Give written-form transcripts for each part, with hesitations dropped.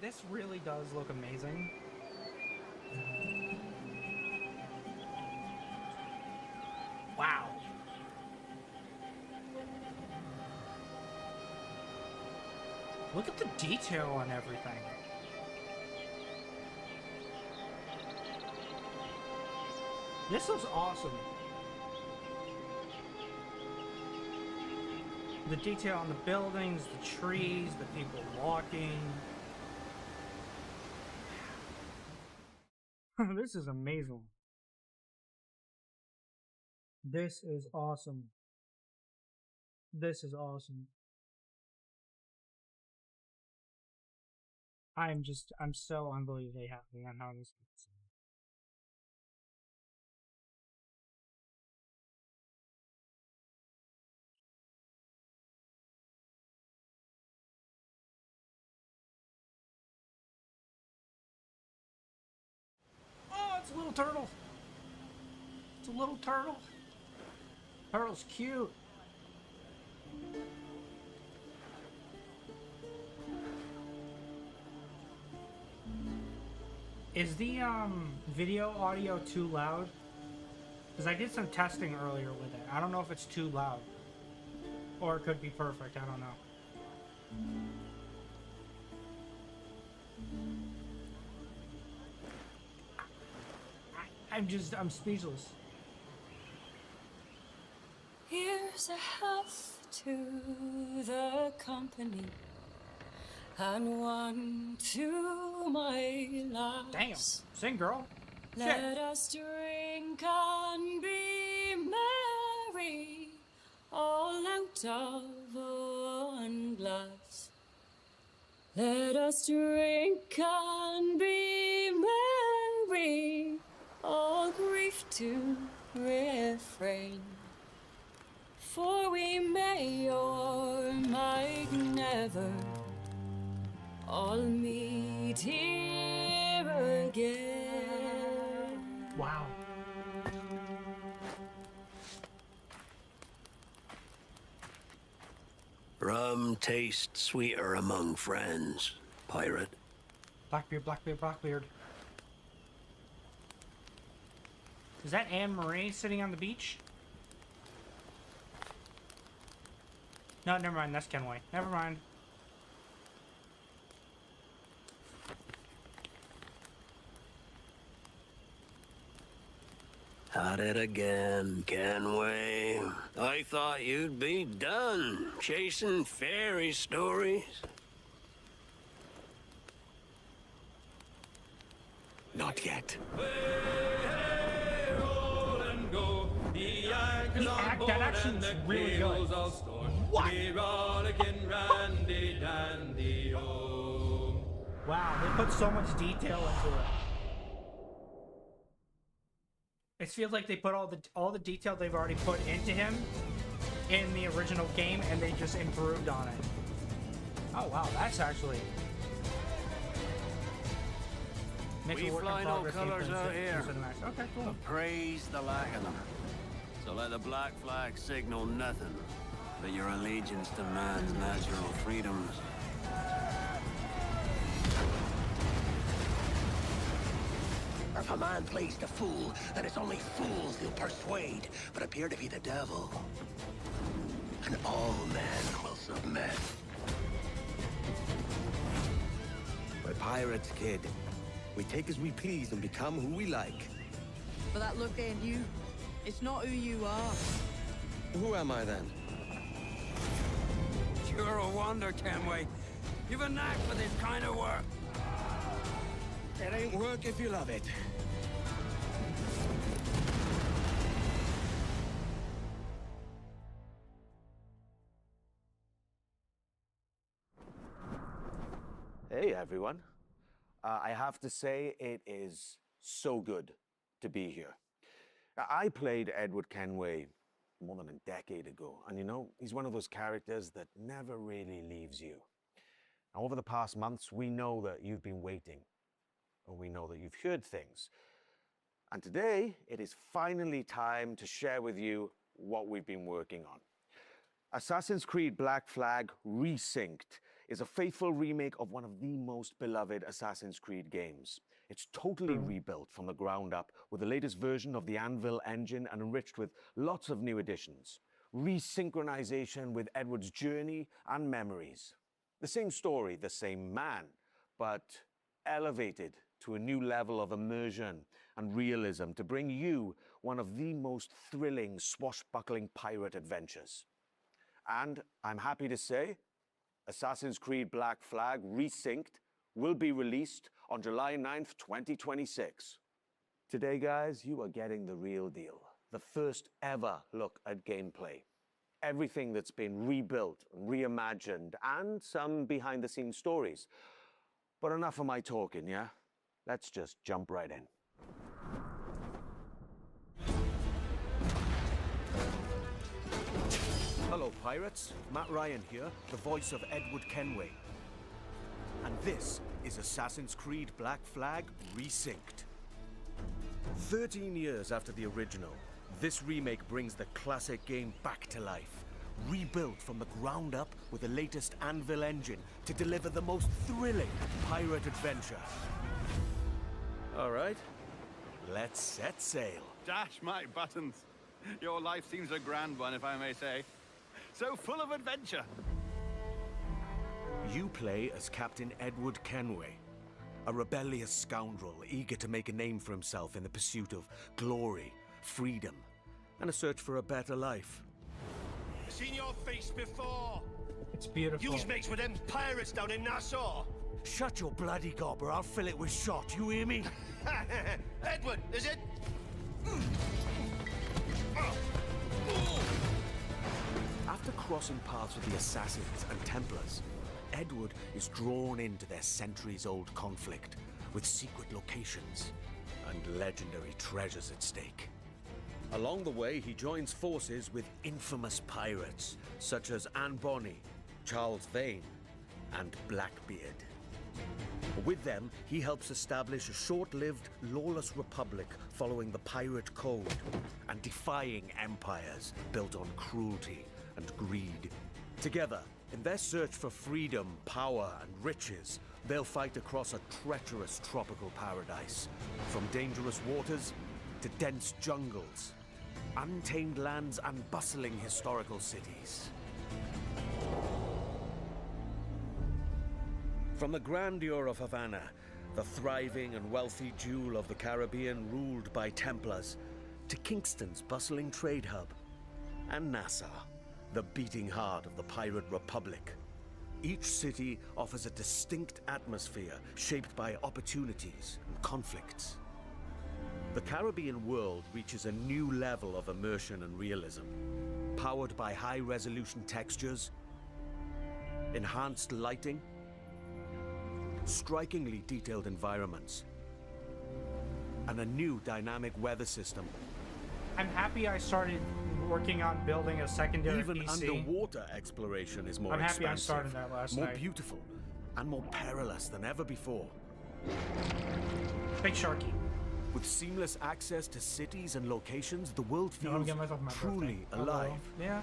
This really does look amazing. Wow. Look at the detail on everything. This looks awesome. The detail on the buildings, the trees, the people walking. This is amazing. This is awesome. This is awesome. I'm so unbelievably happy on how this looks. Oh, it's a little turtle. It's a little turtle. Turtle's cute. Is the video audio too loud? Because I did some testing earlier with it. I don't know if it's too loud. Or it could be perfect. I don't know. I'm speechless. Here's a health to the company, and one to my loss. Damn. Sing, girl. Let us drink and be merry, all out of one glass. Let us drink and be merry, all grief to refrain. For we may or might never all meet here again. Wow. Rum tastes sweeter among friends, pirate. Blackbeard, Blackbeard, Blackbeard. Is that Anne Marie sitting on the beach? No, never mind. That's Kenway. Never mind. At it again, Kenway. I thought you'd be done chasing fairy stories. Not yet. That actually is really good. What? Wow, they put so much detail into it. It feels like they put all the detail they've already put into him in the original game, and they just improved on it. Oh wow, that's actually. We fly no colors out here. Okay, cool. But praise the lack of them. So let the Black Flag signal nothing but your allegiance to man's natural freedoms. If a man plays the fool, then it's only fools he'll persuade, but appear to be the devil. And all men will submit. We're pirates, kid. We take as we please and become who we like. But that look ain't you. It's not who you are. Who am I then? You're a wonder, Kenway. You've a knack for this kind of work. It ain't work if you love it. Hey everyone. I have to say it is so good to be here. I played Edward Kenway more than a decade ago, and you know, he's one of those characters that never really leaves you. Now, over the past months, we know that you've been waiting, or we know that you've heard things. And today, it is finally time to share with you what we've been working on. Assassin's Creed Black Flag Resynced is a faithful remake of one of the most beloved Assassin's Creed games. It's totally rebuilt from the ground up with the latest version of the Anvil engine and enriched with lots of new additions. Resynchronization with Edward's journey and memories. The same story, the same man, but elevated to a new level of immersion and realism to bring you one of the most thrilling, swashbuckling pirate adventures. And I'm happy to say, Assassin's Creed Black Flag Resynced will be released on July 9th, 2026. Today, guys, you are getting the real deal. The first ever look at gameplay. Everything that's been rebuilt, reimagined, and some behind-the-scenes stories. But enough of my talking, yeah? Let's just jump right in. Hello, pirates. Matt Ryan here, the voice of Edward Kenway. And this is Assassin's Creed Black Flag Resynced. 13 years after the original, this remake brings the classic game back to life. Rebuilt from the ground up with the latest Anvil engine to deliver the most thrilling pirate adventure. All right, let's set sail. Dash my buttons. Your life seems a grand one, if I may say. So full of adventure. You play as Captain Edward Kenway, a rebellious scoundrel eager to make a name for himself in the pursuit of glory, freedom, and a search for a better life. I've seen your face before. It's beautiful. Yous mates with them pirates down in Nassau. Shut your bloody gob or I'll fill it with shot, you hear me? Edward, is it? After crossing paths with the Assassins and Templars, Edward is drawn into their centuries-old conflict with secret locations and legendary treasures at stake. Along the way, he joins forces with infamous pirates such as Anne Bonny, Charles Vane, and Blackbeard. With them, he helps establish a short-lived, lawless republic following the pirate code and defying empires built on cruelty and greed. Together, in their search for freedom, power, and riches, they'll fight across a treacherous tropical paradise, from dangerous waters to dense jungles, untamed lands, and bustling historical cities. From the grandeur of Havana, the thriving and wealthy jewel of the Caribbean ruled by Templars, to Kingston's bustling trade hub, and Nassau, the beating heart of the Pirate Republic. Each city offers a distinct atmosphere shaped by opportunities and conflicts. The Caribbean world reaches a new level of immersion and realism, powered by high-resolution textures, enhanced lighting, strikingly detailed environments, and a new dynamic weather system. I'm happy I started working on building a secondary Even PC. underwater exploration is more I'm happy I expansive, started that last more night. beautiful, and more perilous than ever before. Big Sharky. With seamless access to cities and locations, the world No, I'm feels getting myself my truly birthday. alive. Yeah.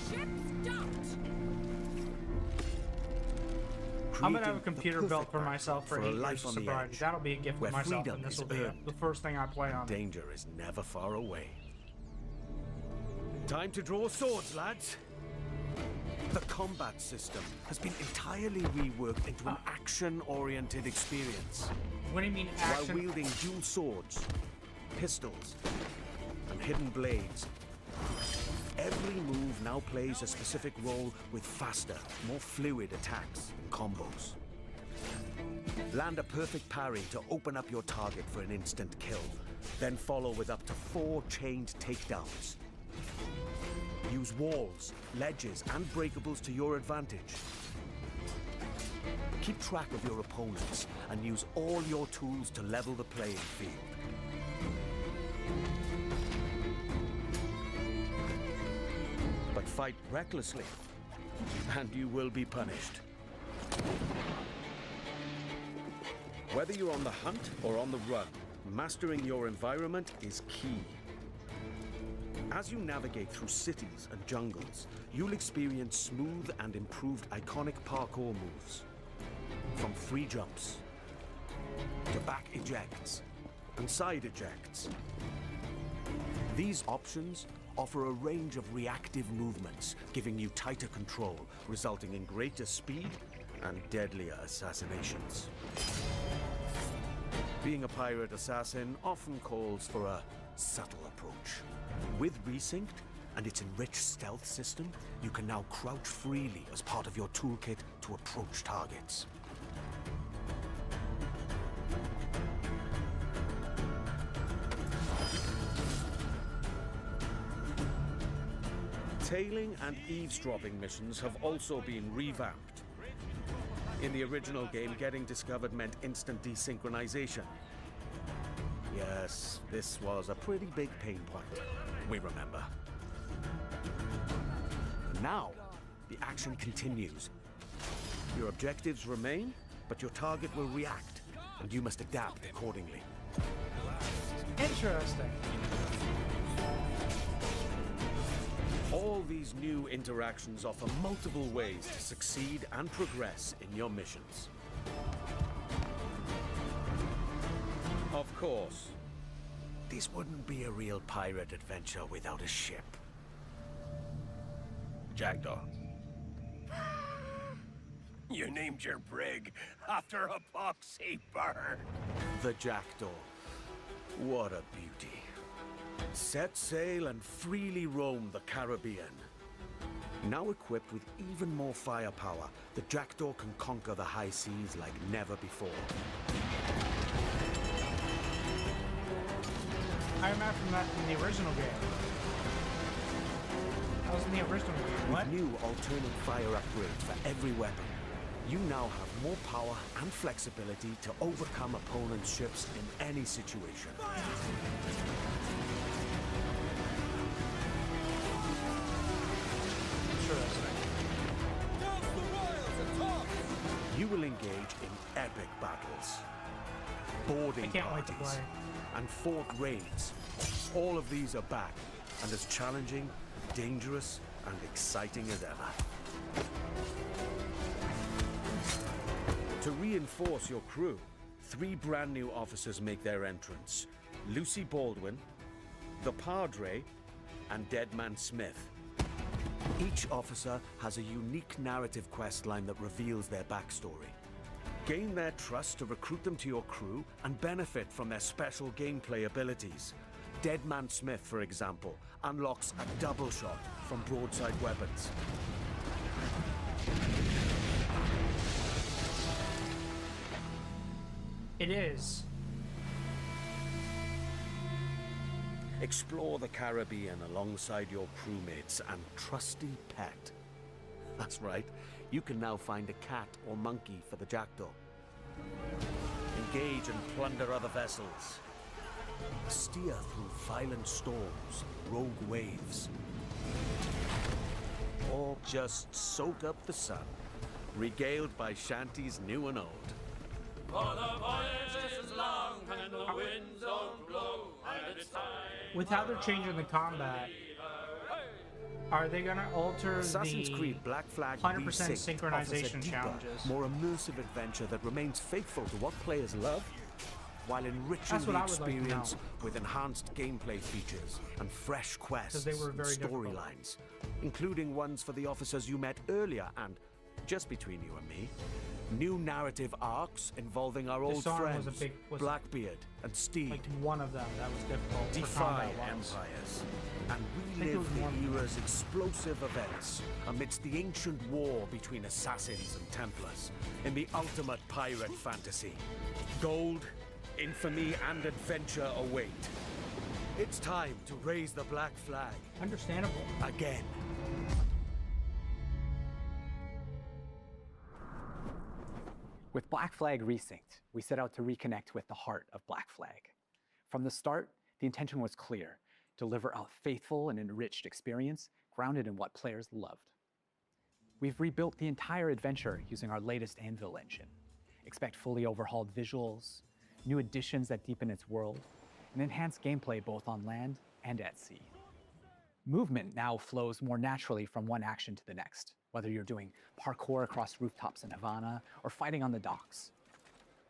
Ship docked. I'm gonna have a Creating the computer built perfect for myself for 8 a years life of on the sobriety. edge, That'll be a gift where to myself, freedom and this is will be earned. the first thing I play on. Danger is never far away. Time to draw swords, lads. The combat system has been entirely reworked into an action-oriented experience. What do you mean While action? wielding dual swords, pistols, and hidden blades, every move now plays a specific role with faster, more fluid attacks and combos. Land a perfect parry to open up your target for an instant kill, then follow with up to 4 chained takedowns. Use walls, ledges, and breakables to your advantage. Keep track of your opponents and use all your tools to level the playing field. But fight recklessly, and you will be punished. Whether you're on the hunt or on the run, mastering your environment is key. As you navigate through cities and jungles, you'll experience smooth and improved iconic parkour moves. From free jumps, to back ejects, and side ejects. These options offer a range of reactive movements, giving you tighter control, resulting in greater speed and deadlier assassinations. Being a pirate assassin often calls for a subtle approach. With Resynced and its enriched stealth system, you can now crouch freely as part of your toolkit to approach targets. Tailing and eavesdropping missions have also been revamped. In the original game, getting discovered meant instant desynchronization. Yes, this was a pretty big pain point. We remember. Now, the action continues. Your objectives remain, but your target will react, and you must adapt accordingly. Interesting. All these new interactions offer multiple ways to succeed and progress in your missions. Of course, this wouldn't be a real pirate adventure without a ship. Jackdaw. You named your brig after a poxy bird. The Jackdaw. What a beauty. Set sail and freely roam the Caribbean. Now equipped with even more firepower, the Jackdaw can conquer the high seas like never before. I remember from that in the original game. That was in the original game. What? With new alternate fire upgrades for every weapon, you now have more power and flexibility to overcome opponents' ships in any situation. You will engage in epic battles, boarding can't wait to parties, play. and fort raids. All of these are back and as challenging, dangerous, and exciting as ever. To reinforce your crew, 3 brand new officers make their entrance: Lucy Baldwin, the Padre, and Deadman Smith. Each officer has a unique narrative questline that reveals their backstory. Gain their trust to recruit them to your crew and benefit from their special gameplay abilities. Deadman Smith, for example, unlocks a double shot from broadside weapons. It is. Explore the Caribbean alongside your crewmates and trusty pet. That's right, you can now find a cat or monkey for the Jackdaw. Engage and plunder other vessels. Steer through violent storms, rogue waves. Or just soak up the sun, regaled by shanties new and old. For the voyage is long and the winds don't blow, and it's time. With how they're changing the combat, are they gonna alter Assassin's the Creed Black Flag 100% Resynced offers a synchronization deeper, challenges? more immersive adventure that remains faithful to what players love, while enriching That's what the I would like to experience know. with enhanced gameplay features and fresh quests they were and very difficult. storylines, including ones for the officers you met earlier and, just between you and me, new narrative arcs involving our old song was friends, was Blackbeard and Steed. like one of them that was difficult for Defy combat-wise. empires and think it was relive one. the era's explosive events amidst the ancient war between assassins and Templars in the ultimate pirate fantasy. Gold, infamy, and adventure await. It's time to raise the black flag Understandable. again. With Black Flag Resynced, we set out to reconnect with the heart of Black Flag. From the start, the intention was clear: deliver a faithful and enriched experience grounded in what players loved. We've rebuilt the entire adventure using our latest Anvil engine. Expect fully overhauled visuals, new additions that deepen its world, and enhanced gameplay both on land and at sea. Movement now flows more naturally from one action to the next, whether you're doing parkour across rooftops in Havana or fighting on the docks.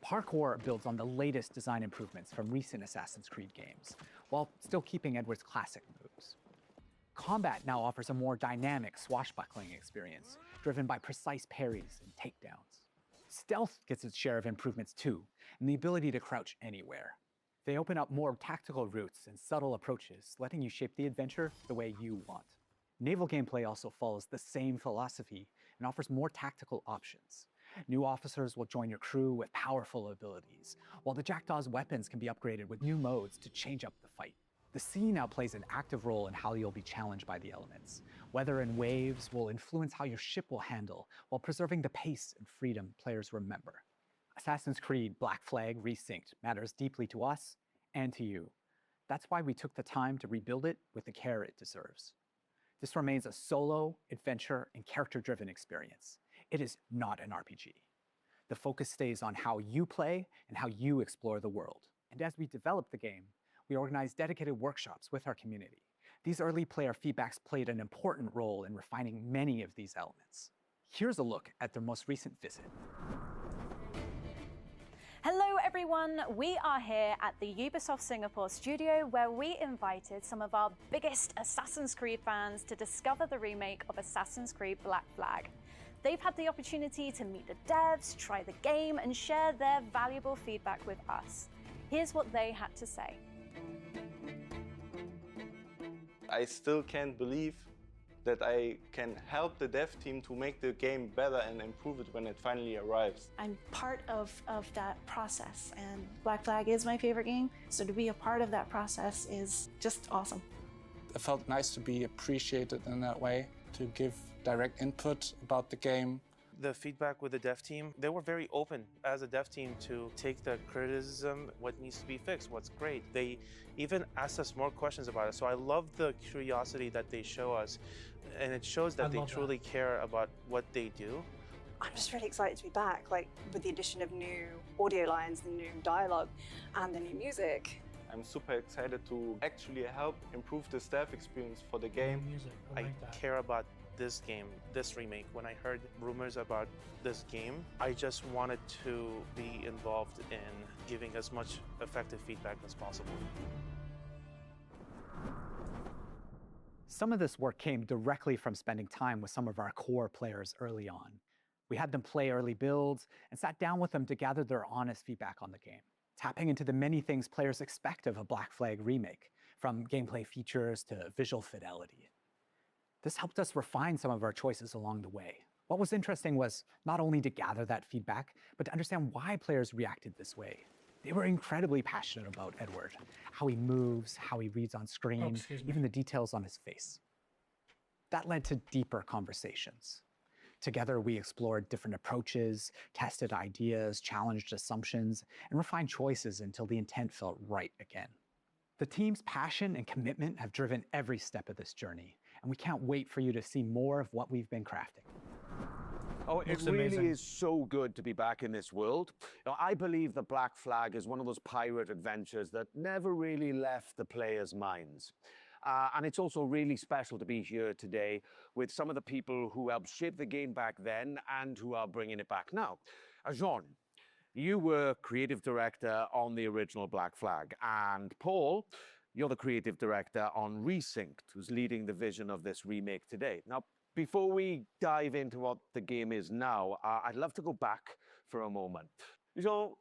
Parkour builds on the latest design improvements from recent Assassin's Creed games, while still keeping Edward's classic moves. Combat now offers a more dynamic swashbuckling experience, driven by precise parries and takedowns. Stealth gets its share of improvements too, and the ability to crouch anywhere. They open up more tactical routes and subtle approaches, letting you shape the adventure the way you want. Naval gameplay also follows the same philosophy and offers more tactical options. New officers will join your crew with powerful abilities, while the Jackdaw's weapons can be upgraded with new modes to change up the fight. The sea now plays an active role in how you'll be challenged by the elements. Weather and waves will influence how your ship will handle, while preserving the pace and freedom players remember. Assassin's Creed Black Flag Resynced matters deeply to us and to you. That's why we took the time to rebuild it with the care it deserves. This remains a solo, adventure, and character-driven experience. It is not an RPG. The focus stays on how you play and how you explore the world. And as we develop the game, we organize dedicated workshops with our community. These early player feedbacks played an important role in refining many of these elements. Here's a look at their most recent visit. Hello everyone, we are here at the Ubisoft Singapore studio where we invited some of our biggest Assassin's Creed fans to discover the remake of Assassin's Creed Black Flag. They've had the opportunity to meet the devs, try the game, and share their valuable feedback with us. Here's what they had to say. I still can't believe that I can help the dev team to make the game better and improve it when it finally arrives. I'm part of that process, and Black Flag is my favorite game, so to be a part of that process is just awesome. It felt nice to be appreciated in that way, to give direct input about the game. The feedback with the dev team, they were very open as a dev team to take the criticism, what needs to be fixed, what's great. They even asked us more questions about it. So I love the curiosity that they show us, and it shows that they truly care about what they do. I'm just really excited to be back, like with the addition of new audio lines, the new dialogue, and the new music. I'm super excited to actually help improve the staff experience for the game. I care about this game, this remake. When I heard rumors about this game, I just wanted to be involved in giving as much effective feedback as possible. Some of this work came directly from spending time with some of our core players early on. We had them play early builds and sat down with them to gather their honest feedback on the game, tapping into the many things players expect of a Black Flag remake, from gameplay features to visual fidelity. This helped us refine some of our choices along the way. What was interesting was not only to gather that feedback, but to understand why players reacted this way. They were incredibly passionate about Edward, how he moves, how he reads on screen, even the details on his face. That led to deeper conversations. Together, we explored different approaches, tested ideas, challenged assumptions, and refined choices until the intent felt right again. The team's passion and commitment have driven every step of this journey, and we can't wait for you to see more of what we've been crafting. Oh, it really is so good to be back in this world. You know, I believe the Black Flag is one of those pirate adventures that never really left the players' minds. And it's also really special to be here today with some of the people who helped shape the game back then and who are bringing it back now. Jean, you were creative director on the original Black Flag, and Paul, you're the creative director on Resynced, who's leading the vision of this remake today. Now, before we dive into what the game is now, I'd love to go back for a moment. So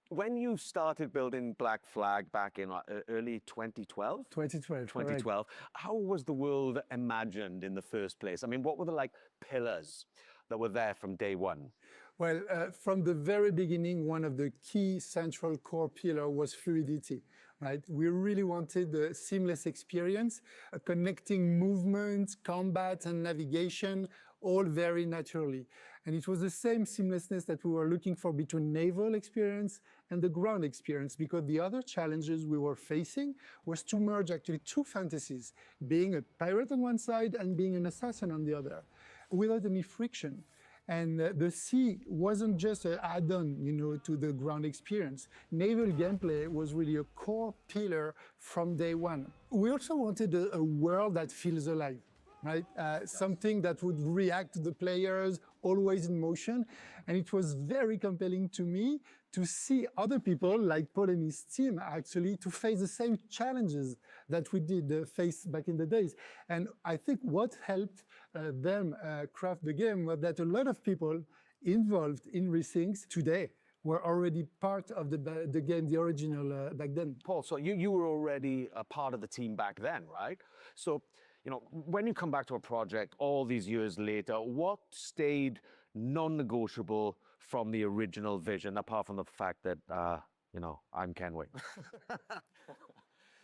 when you started building Black Flag back in early 2012? 2012. How was the world imagined in the first place? I mean, what were the pillars that were there from day one? Well, from the very beginning, one of the key central core pillar was fluidity, right? We really wanted a seamless experience, connecting movement, combat, and navigation, all very naturally. And it was the same seamlessness that we were looking for between naval experience and the ground experience, because the other challenges we were facing was to merge actually two fantasies, being a pirate on one side and being an assassin on the other, without any friction. And the sea wasn't just an add-on, to the ground experience. Naval gameplay was really a core pillar from day one. We also wanted a world that feels alive, right? Something that would react to the players, always in motion. And it was very compelling to me to see other people like Paul and his team actually to face the same challenges that we did face back in the days. And I think what helped them craft the game was that a lot of people involved in Resynced today were already part of the game, the original back then. Paul, so you were already a part of the team back then, right? So, when you come back to a project all these years later, what stayed non-negotiable from the original vision, apart from the fact that, I'm Kenway?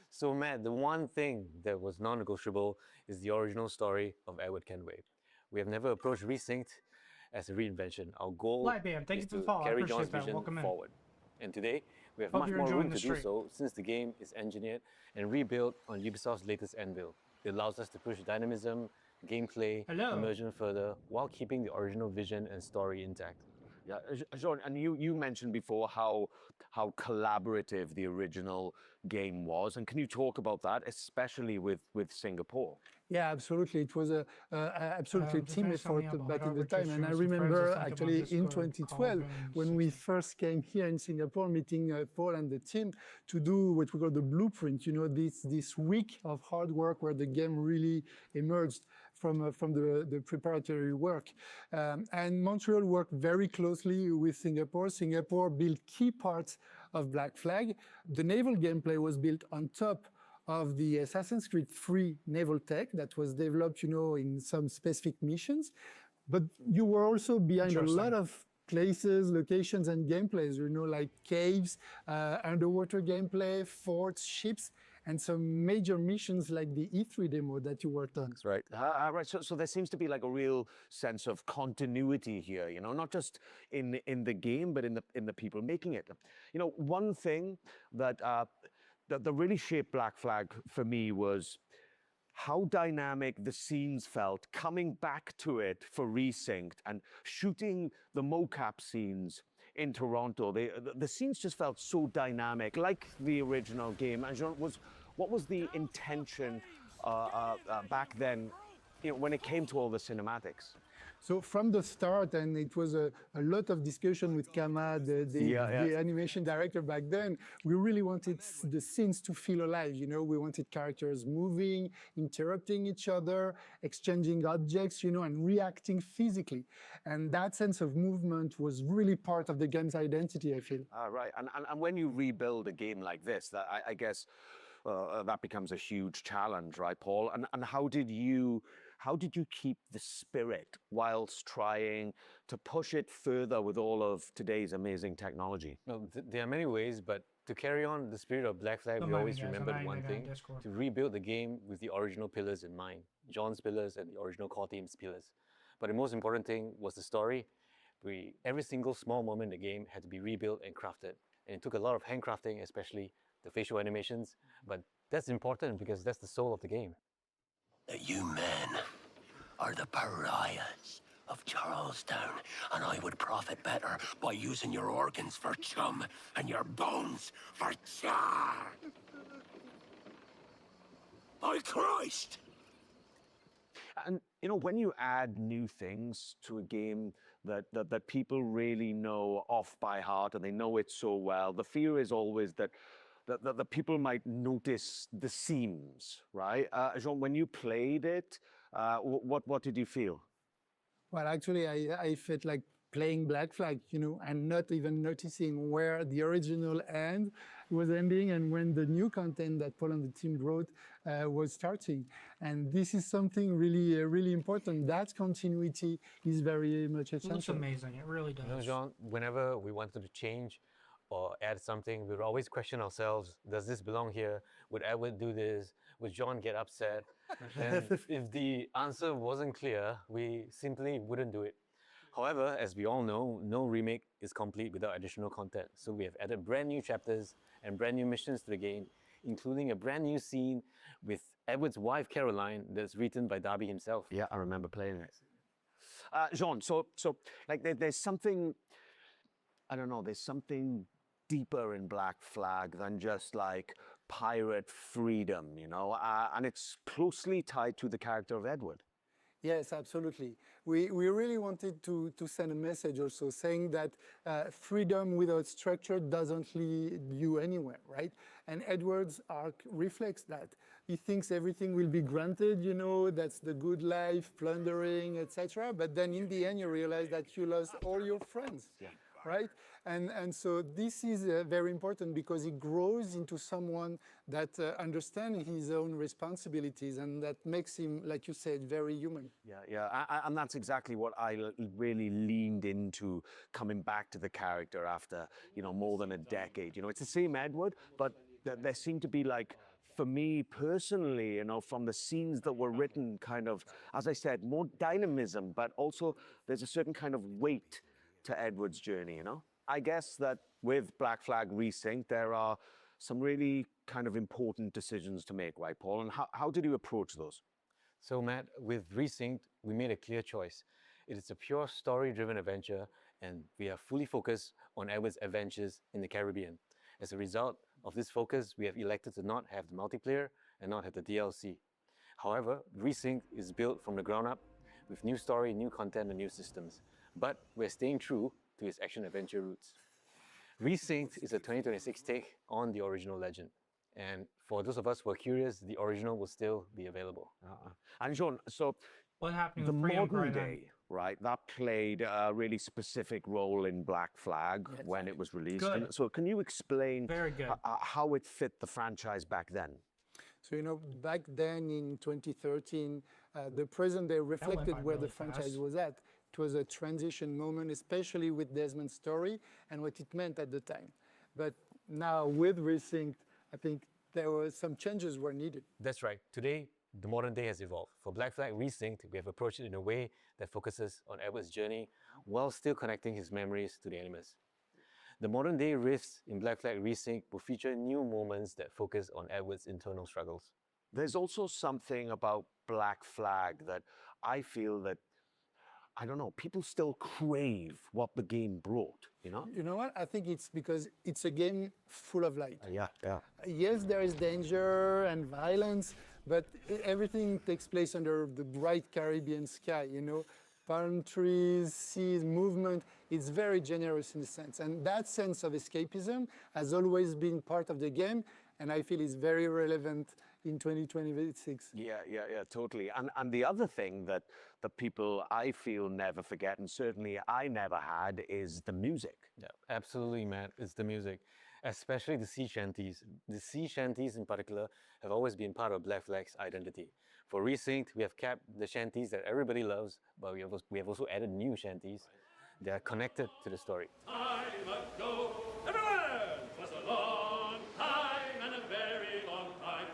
So, Matt, the one thing that was non-negotiable is the original story of Edward Kenway. We have never approached Resynced as a reinvention. Our goal is to carry John's vision forward. And today, we have much more room to do so since the game is engineered and rebuilt on Ubisoft's latest Anvil. It allows us to push dynamism, gameplay, immersion further while keeping the original vision and story intact. Yeah, Jean, and you mentioned before how collaborative the original game was, and can you talk about that, especially with Singapore? Yeah, absolutely. It was absolutely a team effort back in the time. And I remember actually in 2012, when we first came here in Singapore, meeting Paul and the team to do what we call the blueprint, this week of hard work where the game really emerged from the preparatory work. And Montreal worked very closely with Singapore. Singapore built key parts of Black Flag. The naval gameplay was built on top of the Assassin's Creed 3 naval tech that was developed, in some specific missions. But you were also behind a lot of places, locations, and gameplays, like caves, underwater gameplay, forts, ships, and some major missions like the E3 demo that you worked on. That's right. Right. So there seems to be like a real sense of continuity here, not just in the game, but in the people making it. One thing that really shaped Black Flag for me was how dynamic the scenes felt coming back to it for Resynced and shooting the mocap scenes in Toronto. The scenes just felt so dynamic, like the original game. And Jean, what was the intention back then, when it came to all the cinematics? So from the start, and it was a lot of discussion with Kama, the animation director back then, we really wanted the scenes to feel alive. We wanted characters moving, interrupting each other, exchanging objects, and reacting physically. And that sense of movement was really part of the game's identity, I feel. Right. And when you rebuild a game like this, I guess that becomes a huge challenge, right, Paul? And how did you keep the spirit whilst trying to push it further with all of today's amazing technology? Well, there are many ways, but to carry on the spirit of Black Flag, we always remembered one thing, to rebuild the game with the original pillars in mind, John's pillars and the original core team's pillars. But the most important thing was the story. Every single small moment in the game had to be rebuilt and crafted. And it took a lot of handcrafting, especially the facial animations, but that's important because that's the soul of the game. You men are the pariahs of Charlestown, and I would profit better by using your organs for chum and your bones for char. By Christ! And when you add new things to a game that people really know off by heart and they know it so well, the fear is always that the people might notice the seams, right? Jean, when you played it, what did you feel? Well, actually, I felt like playing Black Flag, and not even noticing where the original end was ending and when the new content that Paul and the team wrote was starting. And this is something really, really important. That continuity is very much essential. It's amazing. It really does. Jean, whenever we wanted to change or add something, we would always question ourselves, does this belong here? Would Edward do this? Would John get upset? And if the answer wasn't clear, we simply wouldn't do it. However, as we all know, no remake is complete without additional content. So we have added brand new chapters and brand new missions to the game, including a brand new scene with Edward's wife, Caroline, that's written by Darby himself. Yeah, I remember playing it. Jean, so like there's something, I don't know, there's something deeper in Black Flag than just like pirate freedom, you know, and it's closely tied to the character of Edward. Yes, absolutely. We really wanted to send a message also saying that freedom without structure doesn't lead you anywhere, right? And Edward's arc reflects that. He thinks everything will be granted, you know, that's the good life, plundering, etc. But then in the end, you realize that you lost all your friends. Yeah. Right? And so this is very important because he grows into someone that understands his own responsibilities and that makes him, like you said, very human. Yeah. And that's exactly what I really leaned into coming back to the character after, you know, more than a decade. You know, it's the same Edward, but there seemed to be like, for me personally, you know, from the scenes that were written kind of, as I said, more dynamism, but also there's a certain kind of weight to Edward's journey, you know? I guess that with Black Flag Resynced, there are some really kind of important decisions to make, right, Paul? And how did you approach those? So, Matt, with Resynced, we made a clear choice. It is a pure story-driven adventure, and we are fully focused on Edward's adventures in the Caribbean. As a result of this focus, we have elected to not have the multiplayer and not have the DLC. However, Resynced is built from the ground up with new story, new content, and new systems. But we're staying true to its action-adventure roots. Resynced is a 2026 take on the original legend. And for those of us who are curious, the original will still be available. And Jean, so what happened the with Freedom modern Cry, day, right, that played a really specific role in Black Flag when it was released. Good. And so can you explain Very good. how it fit the franchise back then? So, you know, back then in 2013, the present day reflected where the franchise was at. It was a transition moment, especially with Desmond's story and what it meant at the time. But now with Resynced, I think there were some changes were needed. That's right. Today, the modern day has evolved. For Black Flag Resynced, we have approached it in a way that focuses on Edward's journey while still connecting his memories to the Animus. The modern day riffs in Black Flag Resynced will feature new moments that focus on Edward's internal struggles. There's also something about Black Flag that I feel that, I don't know, people still crave what the game brought, you know? You know what? I think it's because it's a game full of light. Yeah. Yes, there is danger and violence, but everything takes place under the bright Caribbean sky, you know? Palm trees, seas, movement. It's very generous in a sense. And that sense of escapism has always been part of the game, and I feel it's very relevant in 2026. Yeah, totally. And the other thing that the people I feel never forget, and certainly I never had, is the music. Yeah, absolutely, Matt. It's the music, especially the sea shanties. The sea shanties in particular have always been part of Black Flag's identity. For Resynced, we have kept the shanties that everybody loves, but we have also added new shanties. They are connected to the story. Time ago, everywhere, 'twas a long time and a very long time.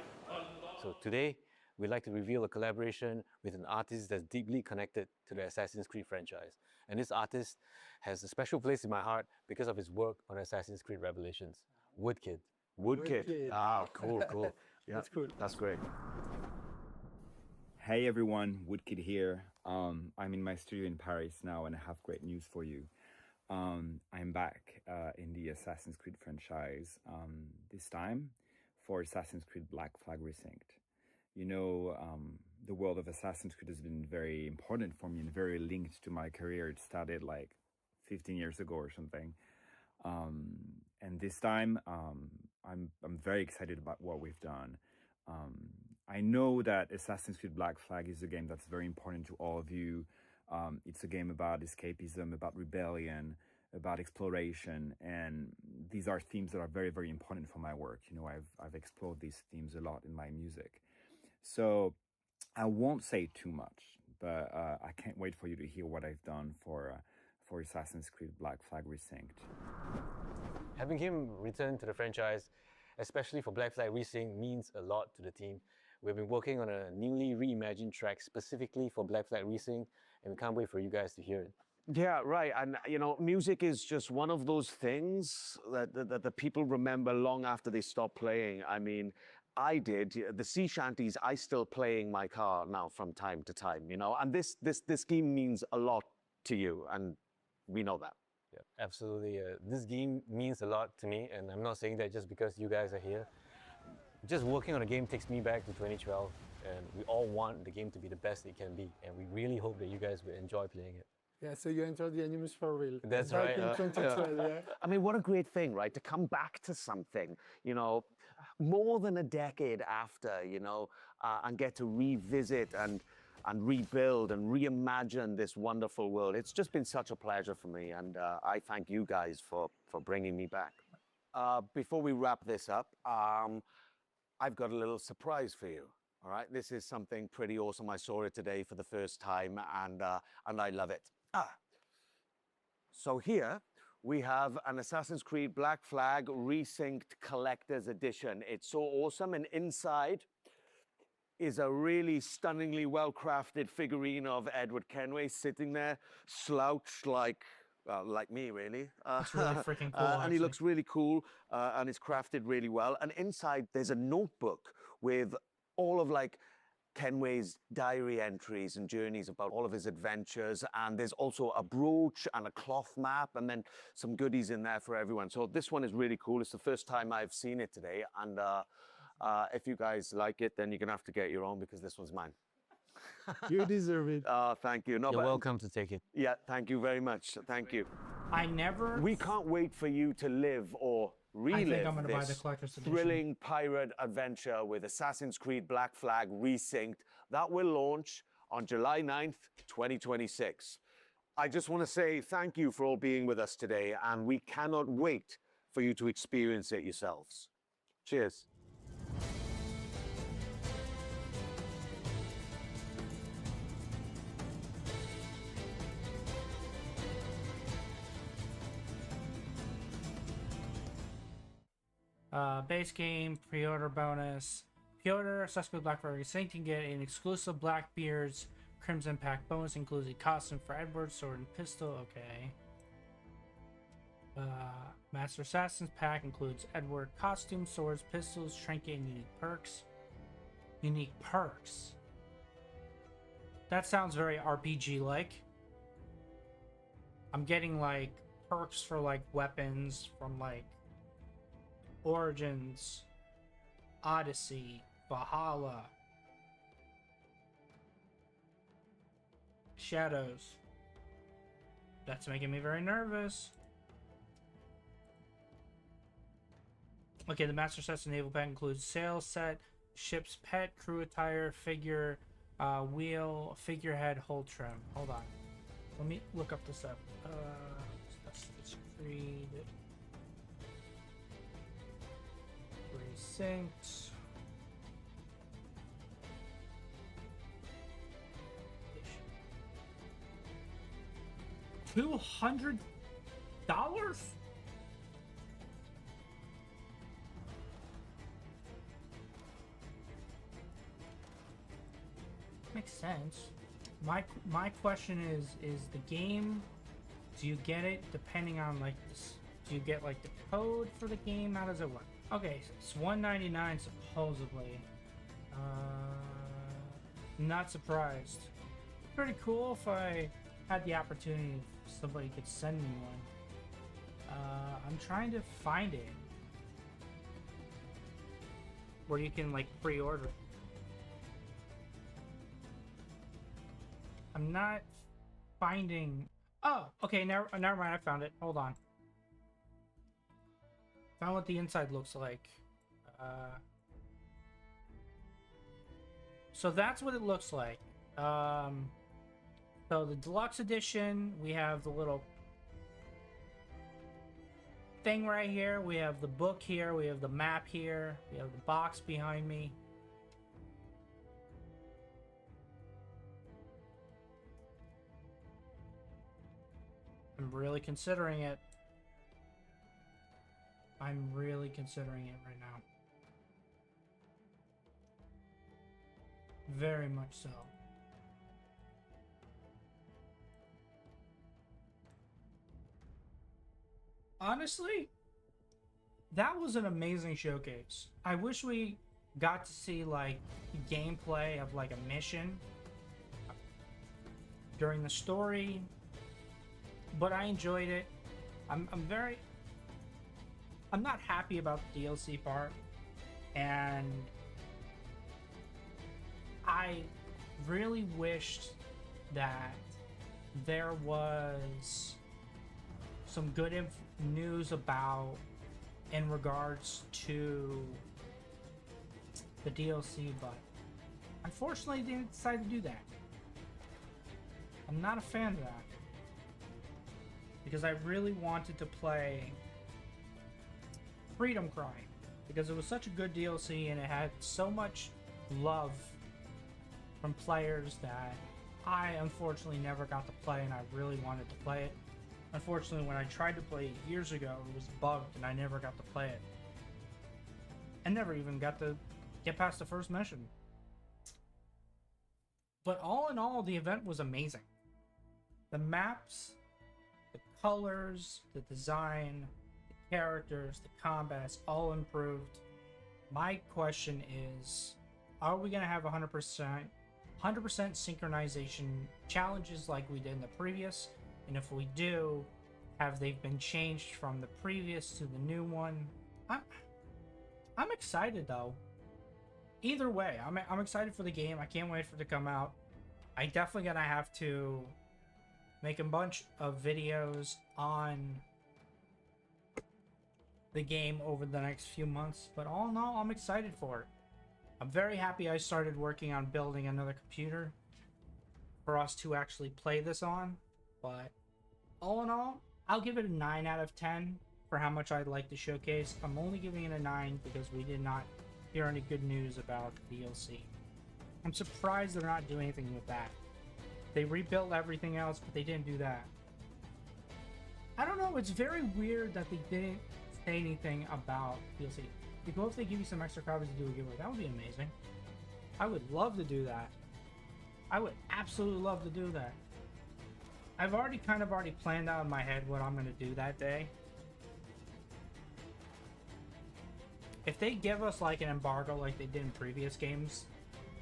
So today, we'd like to reveal a collaboration with an artist that's deeply connected to the Assassin's Creed franchise. And this artist has a special place in my heart because of his work on Assassin's Creed Revelations, Woodkid. Woodkid. Ah, cool. Yeah, that's cool. That's great. Hey everyone, Woodkid here. I'm in my studio in Paris now and I have great news for you. I'm back in the Assassin's Creed franchise, this time for Assassin's Creed Black Flag Resynced. You know, the world of Assassin's Creed has been very important for me and very linked to my career. It started like 15 years ago or something. And this time, I'm very excited about what we've done. I know that Assassin's Creed Black Flag is a game that's very important to all of you. It's a game about escapism, about rebellion, about exploration, and these are themes that are very, very important for my work. You know, I've explored these themes a lot in my music. So I won't say too much, but I can't wait for you to hear what I've done for Assassin's Creed Black Flag Resynced. Having him return to the franchise, especially for Black Flag Resynced, means a lot to the team. We've been working on a newly reimagined track specifically for Black Flag Resynced, and we can't wait for you guys to hear it. Yeah, right. And, you know, music is just one of those things that the people remember long after they stop playing. I mean, I did, the sea shanties, I still play in my car now from time to time, you know, and this game means a lot to you, and we know that. Yeah, absolutely. This game means a lot to me, and I'm not saying that just because you guys are here. Just working on a game takes me back to 2012, and we all want the game to be the best it can be, and we really hope that you guys will enjoy playing it. Yeah, so you entered the Animus for real. That's back right. in 2012, yeah. I mean, what a great thing, right? To come back to something, you know, more than a decade after, you know, and get to revisit and rebuild and reimagine this wonderful world. It's just been such a pleasure for me, and I thank you guys for bringing me back. Before we wrap this up, I've got a little surprise for you. All right, this is something pretty awesome. I saw it today for the first time, and I love it. So here we have an Assassin's Creed Black Flag Resynced Collector's Edition. It's so awesome, and inside is a really stunningly well-crafted figurine of Edward Kenway sitting there, slouched like me, really. It's really freaking cool, and he looks really cool, and it's crafted really well. And inside, there's a notebook with all of like Kenway's diary entries and journeys about all of his adventures. And there's also a brooch and a cloth map, and then some goodies in there for everyone. So this one is really cool. It's the first time I've seen it today. And if you guys like it, then you're gonna have to get your own, because this one's mine. You deserve it. Thank you. No, You're welcome to take it. Yeah, thank you very much. Thank you. We can't wait for you to live or relive I think I'm gonna buy the this collector's edition. thrilling pirate adventure with Assassin's Creed Black Flag Resynced. That will launch on July 9th, 2026. I just want to say thank you for all being with us today, and we cannot wait for you to experience it yourselves. Cheers. Base game, pre-order bonus. Pre-order Assassin's Creed Black Flag Resynced can get an exclusive Blackbeard's Crimson Pack bonus, includes a costume for Edward, sword and pistol. Okay. Master Assassin's Pack includes Edward costume, swords, pistols, trinket, and unique perks. Unique perks. That sounds very RPG-like. I'm getting like perks for like weapons from like Origins, Odyssey, Valhalla, Shadows. That's making me very nervous. Okay, the Master Assassin Naval Pack includes sail set, ship's pet, crew attire, figure, wheel, figurehead, hull trim. Hold on. Let me look up this up. Assassin's Creed Resynced. $200? Makes sense. My question is the game, do you get it depending on like this? Do you get like the code for the game? How does it work? Okay, so it's $199 supposedly. Not surprised. Pretty cool if I had the opportunity, if somebody could send me one. I'm trying to find it where you can like pre-order. I'm not finding. Oh, okay. Never mind. I found it. Hold on. Found what the inside looks like. So that's what it looks like. So the deluxe edition, we have the little thing right here. We have the book here. We have the map here. We have the box behind me. I'm really considering it. I'm really considering it right now. Very much so. Honestly, that was an amazing showcase. I wish we got to see like gameplay of like a mission during the story, but I enjoyed it. I'm not happy about the DLC part, and I really wished that there was some good news about in regards to the DLC, but unfortunately they didn't decide to do that. I'm not a fan of that because I really wanted to play Freedom Cry because it was such a good DLC and it had so much love from players that I unfortunately never got to play, and I really wanted to play it. Unfortunately, when I tried to play it years ago, it was bugged and I never got to play it. I never even got to get past the first mission. But all in all, the event was amazing. The maps, the colors, the design, the characters, the combats, all improved. My question is, are we going to have 100% synchronization challenges like we did in the previous? And if we do, have they been changed from the previous to the new one? I'm excited though. Either way, I'm excited for the game. I can't wait for it to come out. I definitely gonna have to make a bunch of videos on the game over the next few months. But all in all, I'm excited for it. I'm very happy I started working on building another computer for us to actually play this on. But all in all, I'll give it a 9 out of 10 for how much I'd like to showcase. I'm only giving it a 9 because we did not hear any good news about the DLC. I'm surprised they're not doing anything with that. They rebuilt everything else, but they didn't do that. I don't know, it's very weird that they didn't say anything about DLC. What if they give you some extra copies to do a giveaway? That would be amazing. I would love to do that. I would absolutely love to do that. I've already planned out in my head what I'm going to do that day. If they give us like an embargo like they did in previous games,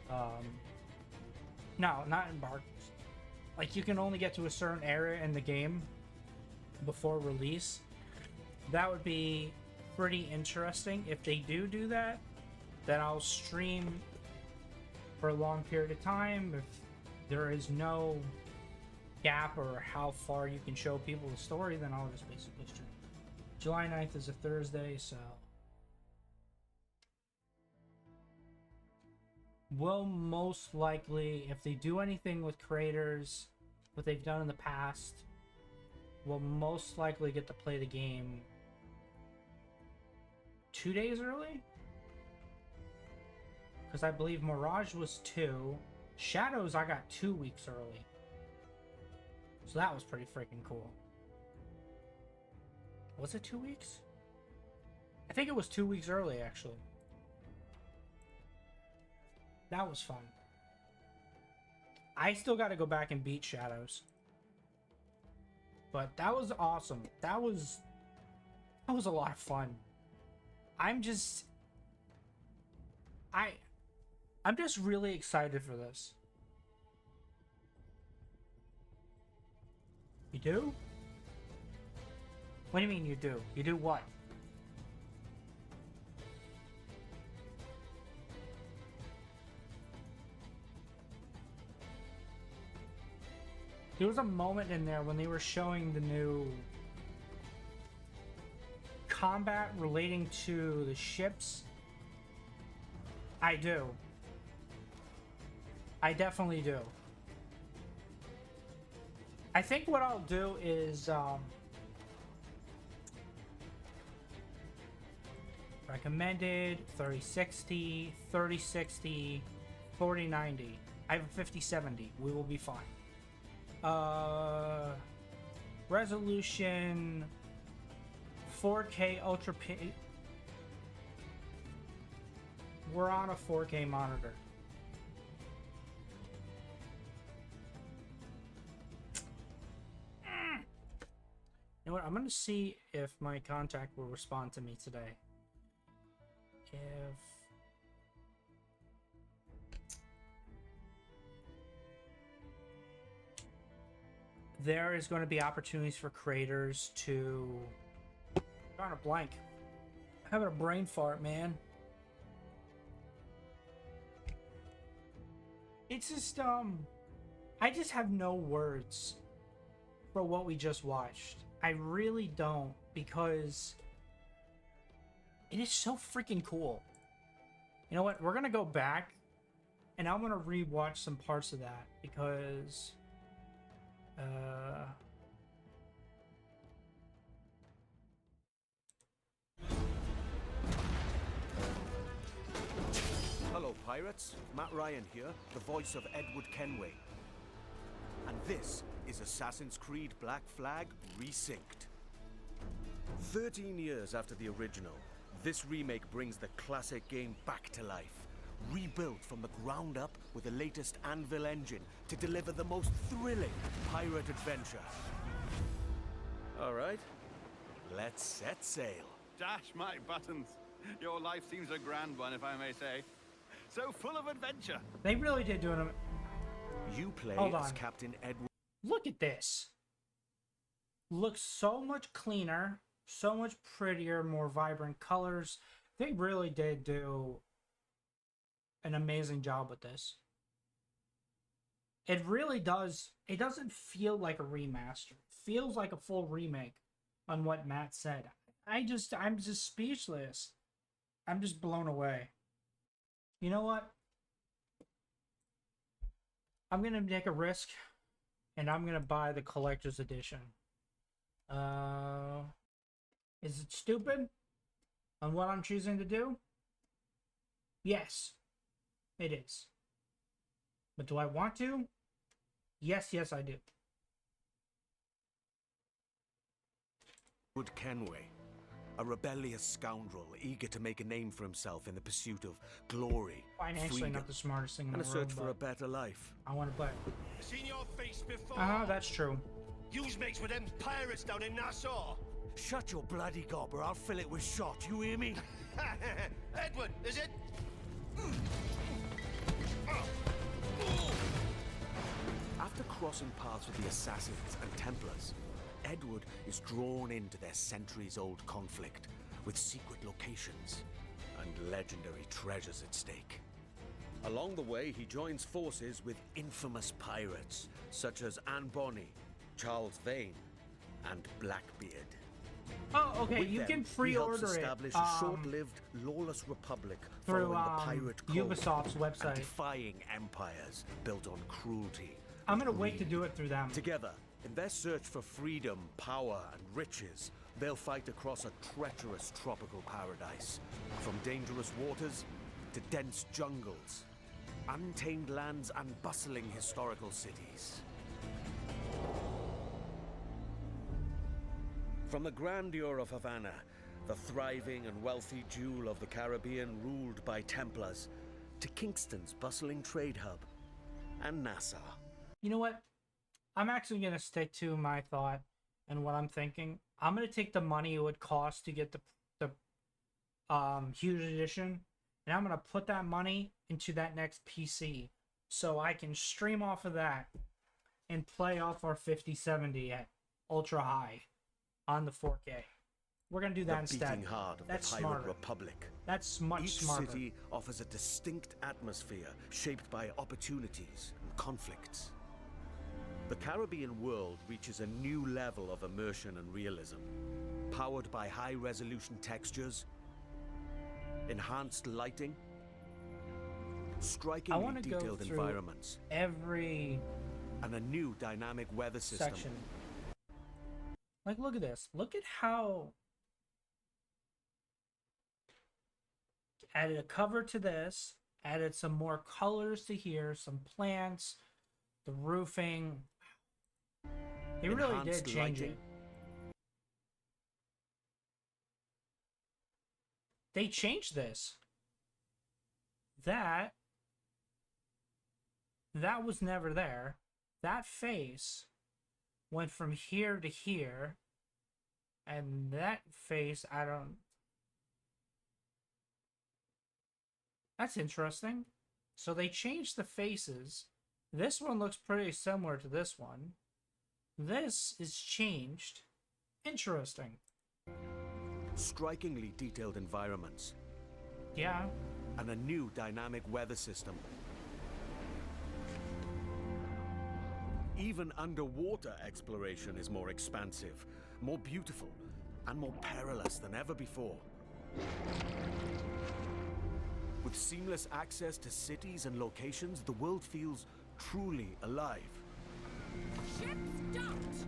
no, not embargoes. Like you can only get to a certain area in the game before release. That would be pretty interesting. If they do that, then I'll stream for a long period of time. If there is no gap or how far you can show people the story, then I'll just basically stream. July 9th is a Thursday, so we'll most likely, if they do anything with creators, what they've done in the past, we'll most likely get to play the game 2 days early? Because I believe Mirage was 2. Shadows I got 2 weeks early. So that was pretty freaking cool. Was it 2 weeks? I think it was 2 weeks early, actually. That was fun. I still got to go back and beat Shadows. But that was awesome. That was a lot of fun. I'm just really excited for this. You do? What do you mean you do? You do what? There was a moment in there when they were showing the new combat relating to the ships. I do. I definitely do. I think what I'll do is recommended 3060, 3060, 4090. I have a 5070. We will be fine. Resolution 4K Ultra P. We're on a 4K monitor. You know what? I'm gonna see if my contact will respond to me today. If there is going to be opportunities for creators to... Drawing a blank. Having a brain fart, man. It's just, I just have no words for what we just watched. I really don't, because it is so freaking cool. You know what? We're gonna go back, and I'm gonna rewatch some parts of that, because, Hello, pirates. Matt Ryan here, the voice of Edward Kenway. And this is Assassin's Creed Black Flag Resynced. 13 years after the original, this remake brings the classic game back to life. Rebuilt from the ground up with the latest Anvil engine to deliver the most thrilling pirate adventure. All right, let's set sail. Dash my buttons. Your life seems a grand one, if I may say. So full of adventure. they really did do it. You play Hold as on. Captain Edward. Look at this. Looks so much cleaner, so much prettier, more vibrant colors. They really did do an amazing job with this. It really does. It doesn't feel like a remaster. It feels like a full remake on what Matt said. I'm just speechless. I'm just blown away. You know what? I'm gonna take a risk, and I'm gonna buy the collector's edition. Is it stupid on what I'm choosing to do? Yes, it is. But do I want to? Yes, I do. Edward Kenway, a rebellious scoundrel eager to make a name for himself in the pursuit of glory, Financially freedom, not the smartest thing in and the a world, search for a better life. I want to play. Seen your face before? That's true. Yous mates with them pirates down in Nassau. Shut your bloody gob or I'll fill it with shot, you hear me? Edward, is it? After crossing paths with the Assassins and Templars, Edward is drawn into their centuries-old conflict with secret locations and legendary treasures at stake. Along the way, he joins forces with infamous pirates such as Anne Bonny, Charles Vane, and Blackbeard. Oh, okay. With You them, can he pre-order helps it establish a short-lived, lawless republic through following the pirate code Ubisoft's and website. defying empires built on cruelty. I'm gonna wait to do it through them. Together, in their search for freedom, power, and riches, they'll fight across a treacherous tropical paradise. From dangerous waters to dense jungles, untamed lands, and bustling historical cities. From the grandeur of Havana, the thriving and wealthy jewel of the Caribbean ruled by Templars, to Kingston's bustling trade hub, and Nassau. You know what? I'm actually going to stick to my thought and what I'm thinking. I'm going to take the money it would cost to get the huge edition, and I'm going to put that money into that next PC so I can stream off of that and play off our 5070 at ultra high on the 4K. We're going to do that the instead. Beating heart of That's the Pirate smarter. Republic. That's much Each smarter. city offers a distinct atmosphere shaped by opportunities and conflicts. The Caribbean world reaches a new level of immersion and realism, powered by high-resolution textures, enhanced lighting, I strikingly want to go detailed through environments, every and a new dynamic weather system. section. Like, look at this. Look at how added a cover to this, added some more colors to here, some plants, the roofing. They really did Enhanced change lighting. it. They changed this. That was never there. That face went from here to here, and that face, I don't... That's interesting. So they changed the faces. This one looks pretty similar to this one. This is changed. Interesting. Strikingly detailed environments. Yeah. And a new dynamic weather system. Even underwater exploration is more expansive, more beautiful, and more perilous than ever before. With seamless access to cities and locations, the world feels truly alive. Ships docked!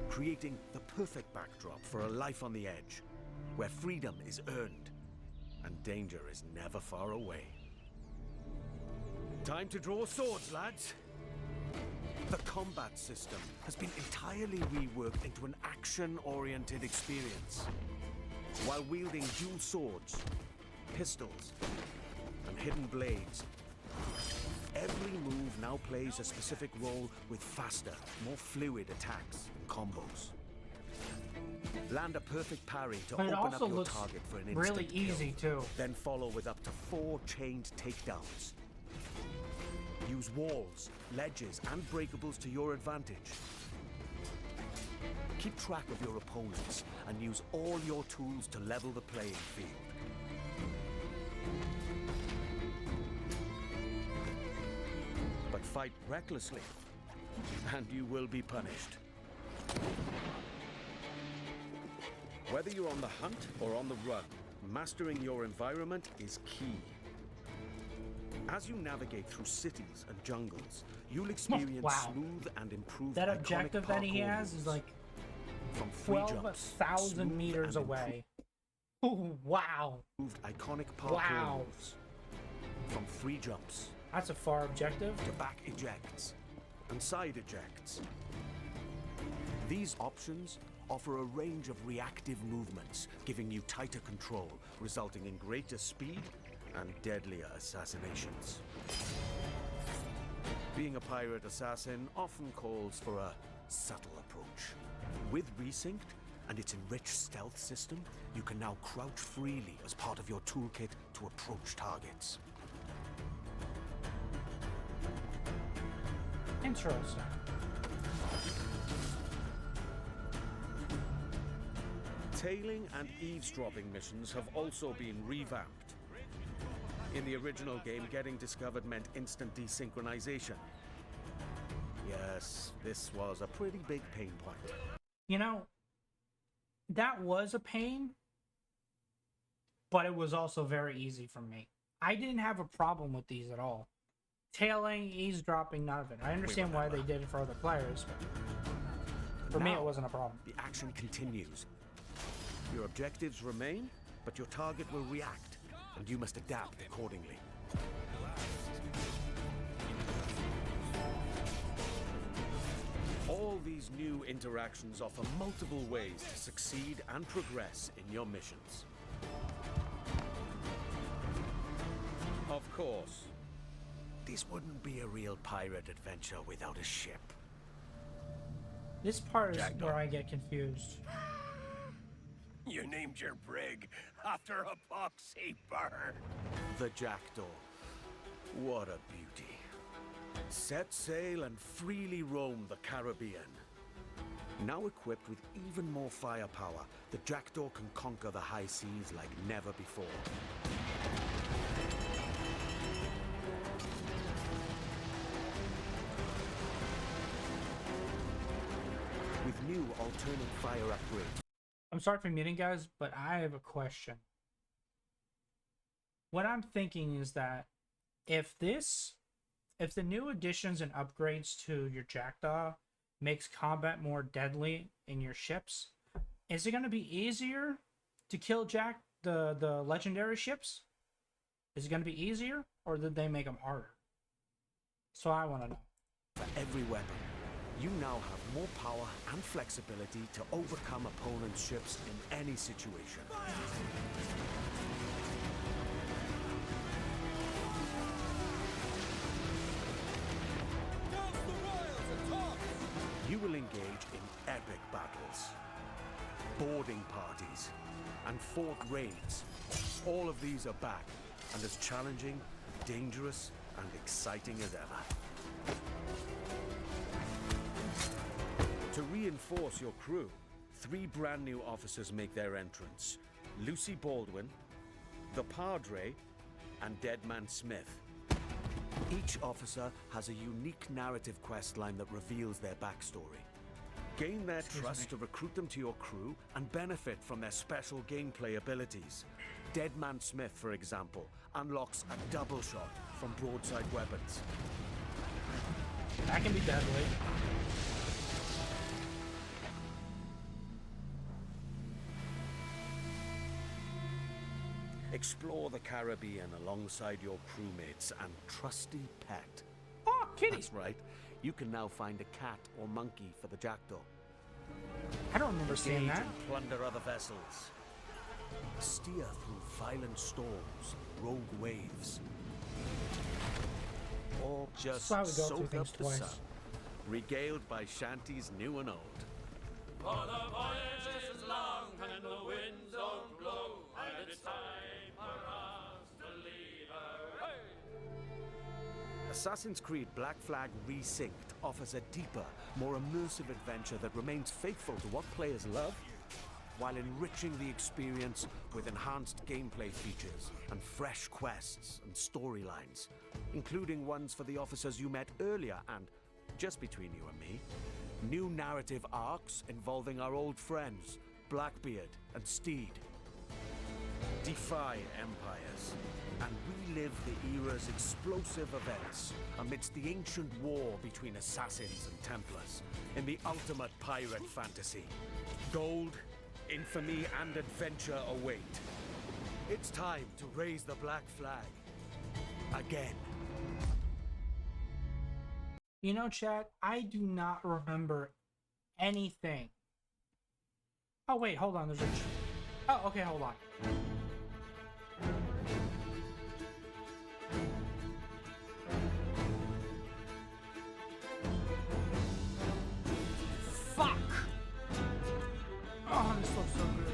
Creating the perfect backdrop for a life on the edge, where freedom is earned and danger is never far away. Time to draw swords, lads. The combat system has been entirely reworked into an action-oriented experience. While wielding dual swords, pistols, and hidden blades, every move now plays a specific role with faster, more fluid attacks and combos. Land a perfect parry to But it open up also your looks target for an instant really kill. easy too. Then follow with up to 4 chained takedowns. Use walls, ledges, and breakables to your advantage. Keep track of your opponents and use all your tools to level the playing field. But fight recklessly, and you will be punished. Whether you're on the hunt or on the run, mastering your environment is key. As you navigate through cities and jungles, you'll experience Wow. smooth and improved That iconic objective that he parkour has is moves. like From free jumps, 12,000 smooth meters and away. Ooh, wow. improved iconic parkour Wow. moves. From free jumps That's a far objective. to back ejects and side ejects. These options offer a range of reactive movements, giving you tighter control, resulting in greater speed and deadlier assassinations. Being a pirate assassin often calls for a subtle approach. With Resynced and its enriched stealth system, you can now crouch freely as part of your toolkit to approach targets. Interesting. Tailing and eavesdropping missions have also been revamped. In the original game, getting discovered meant instant desynchronization. Yes, this was a pretty big pain point. You know, that was a pain, but it was also very easy for me. I didn't have a problem with these at all. Tailing, eavesdropping, none of it. I understand why they did it for other players, but for me it Now, wasn't a problem. The action continues. Your objectives remain, but your target will react, and you must adapt accordingly. All these new interactions offer multiple ways to succeed and progress in your missions. Of course, this wouldn't be a real pirate adventure without a ship. This part is Jackdaw. where I get confused. You named your brig after a poxy bird. The Jackdaw. What a beauty. Set sail and freely roam the Caribbean. Now equipped with even more firepower, the Jackdaw can conquer the high seas like never before. With new alternate fire upgrades. I'm sorry for muting, guys, but I have a question. What I'm thinking is that if the new additions and upgrades to your Jackdaw makes combat more deadly in your ships, is it going to be easier to kill the legendary ships? Is it going to be easier, or did they make them harder? So I want to know. For every weapon, you now have more power and flexibility to overcome opponents' ships in any situation. You will engage in epic battles, boarding parties, and fort raids. All of these are back and as challenging, dangerous, and exciting as ever. To reinforce your crew, 3 brand new officers make their entrance. Lucy Baldwin, the Padre, and Deadman Smith. Each officer has a unique narrative questline that reveals their backstory. Gain their trust to recruit them to your crew and benefit from their special gameplay abilities. Deadman Smith, for example, unlocks a double shot from broadside weapons. That can be deadly. Explore the Caribbean alongside your crewmates and trusty pet. Oh, kitty! That's right. You can now find a cat or monkey for the jackdaw. I don't remember seeing Engage that. and plunder other vessels. Steer through violent storms, rogue waves. Or just That's why we go through soak up things the twice. sun. Regaled by shanties new and old. For the voyage is long and the winds don't blow, and it's time for us to leave her. Hey! Assassin's Creed Black Flag Resynced offers a deeper, more immersive adventure that remains faithful to what players love, while enriching the experience with enhanced gameplay features and fresh quests and storylines, including ones for the officers you met earlier and, just between you and me, new narrative arcs involving our old friends, Blackbeard and Steed. Defy empires and relive the era's explosive events amidst the ancient war between assassins and Templars in the ultimate pirate fantasy. Gold, infamy, and adventure await. It's time to raise the black flag again. You know, chat, I do not remember anything. Oh, wait, hold on. There's a... Oh, okay, hold on. Fuck! Oh, this looks so good.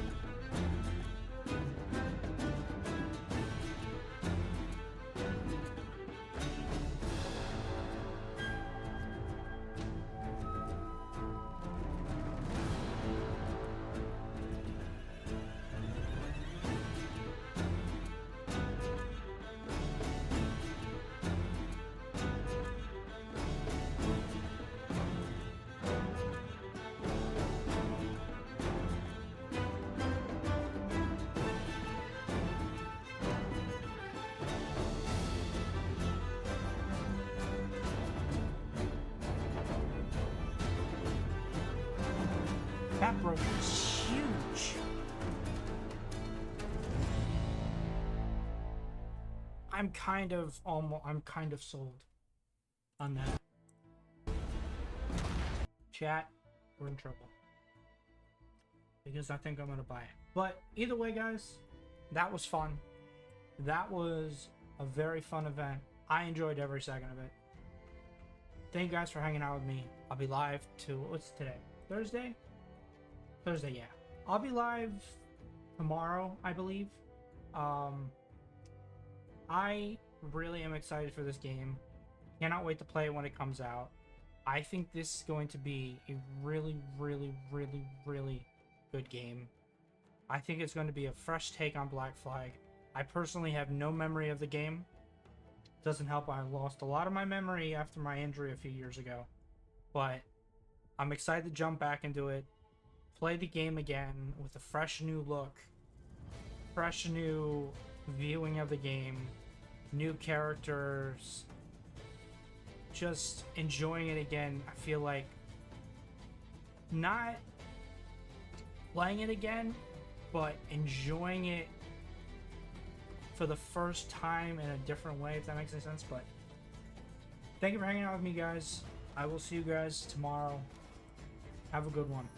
That road is huge. I'm kind of sold on that. Chat, we're in trouble. Because I think I'm gonna buy it. But either way, guys, that was fun. That was a very fun event. I enjoyed every second of it. Thank you guys for hanging out with me. I'll be live to, what's today? Thursday? Thursday, yeah. I'll be live tomorrow, I believe. I really am excited for this game. Cannot wait to play it when it comes out. I think this is going to be a really, really, really, really good game. I think it's going to be a fresh take on Black Flag. I personally have no memory of the game. Doesn't help, I lost a lot of my memory after my injury a few years ago. But I'm excited to jump back into it. Play the game again with a fresh new look, fresh new viewing of the game, new characters, just enjoying it again. I feel like not playing it again, but enjoying it for the first time in a different way, if that makes any sense. But thank you for hanging out with me, guys. I will see you guys tomorrow. Have a good one.